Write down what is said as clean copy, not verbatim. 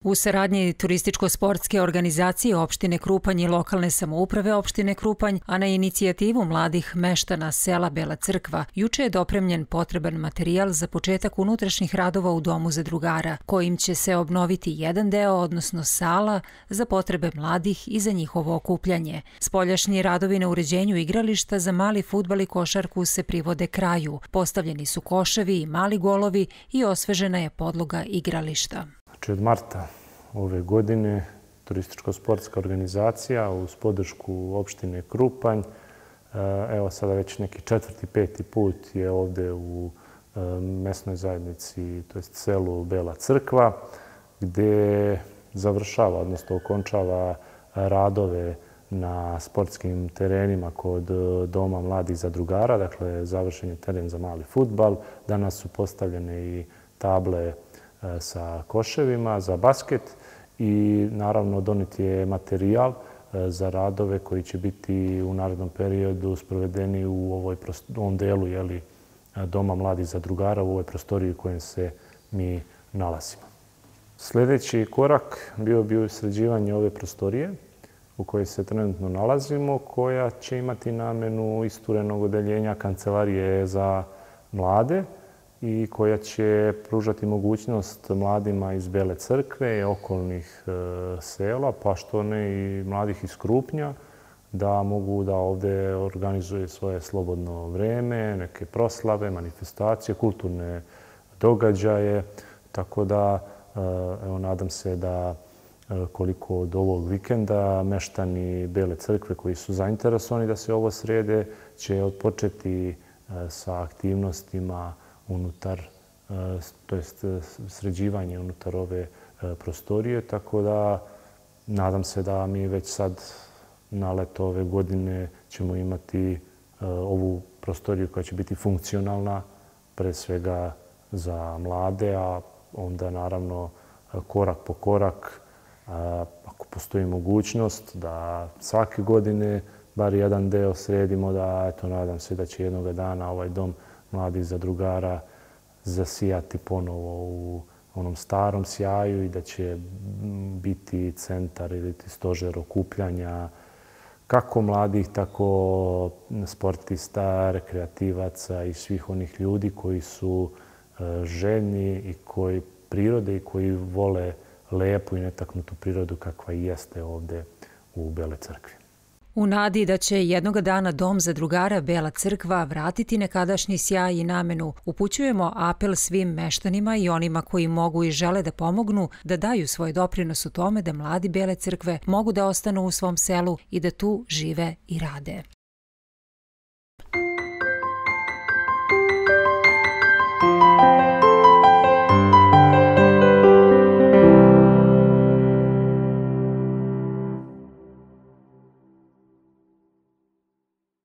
U saradnji turističko-sportske organizacije opštine Krupanj i lokalne samouprave opštine Krupanj, a na inicijativu mladih meštana sela Bela Crkva, juče je dopremljen potreban materijal za početak unutrašnjih radova u domu zadrugara, kojim će se obnoviti jedan deo, odnosno sala, za potrebe mladih i za njihovo okupljanje. Spoljašnji radovi na uređenju igrališta za mali fudbal i košarku se privode kraju. Postavljeni su koševi i mali golovi i osvežena je podloga igrališta. Od marta ove godine turističko-sportska organizacija uz podršku opštine Krupanj, evo sada već neki 4., 5. put je ovde u mesnoj zajednici, to jest selu Bela Crkva, gde završava, odnosno okončava radove na sportskim terenima kod Doma mladih zadrugara, dakle završen je teren za mali fudbal. Danas su postavljene i table sa koševima za basket i naravno donet je materijal za radove koji će biti u narednom periodu sprovedeni u ovom delu Doma mladih zadrugara, u ovoj prostoriji u kojem se mi nalazimo. Sljedeći korak bio bi sređivanje ove prostorije u kojoj se trenutno nalazimo, koja će imati namenu isturenog odeljenja kancelarije za mlade i koja će pružati mogućnost mladima iz Bele Crkve i okolnih sela, pa što ne i mladih iz Krupnja, da mogu da ovde organizuju svoje slobodno vreme, neke proslave, manifestacije, kulturne događaje. Tako da, evo, nadam se da koliko od ovog vikenda meštani Bele Crkve koji su zainteresovani da se ovo srede će odpočeti sa aktivnostima unutar, to jest sređivanje unutar ove prostorije, tako da nadam se da mi već sad na leto ove godine ćemo imati ovu prostoriju koja će biti funkcionalna, pre svega za mlade, a onda naravno korak po korak, ako postoji mogućnost da svake godine bar jedan deo sredimo, da eto, nadam se da će jednoga dana ovaj dom mladih zadrugara zasijati ponovo u onom starom sjaju i da će biti centar ili stožer okupljanja kako mladih, tako sportista, rekreativaca i svih onih ljudi koji su željni i koji prirode i koji vole lepu i netaknutu prirodu kakva i jeste ovde u Bele Crkvi. U nadi da će jednoga dana Dom zadrugara Bela Crkva vratiti nekadašnji sjaj i namenu, upućujemo apel svim meštanima i onima koji mogu i žele da pomognu da daju svoj doprinos u tome da mladi Bele Crkve mogu da ostanu u svom selu i da tu žive i rade.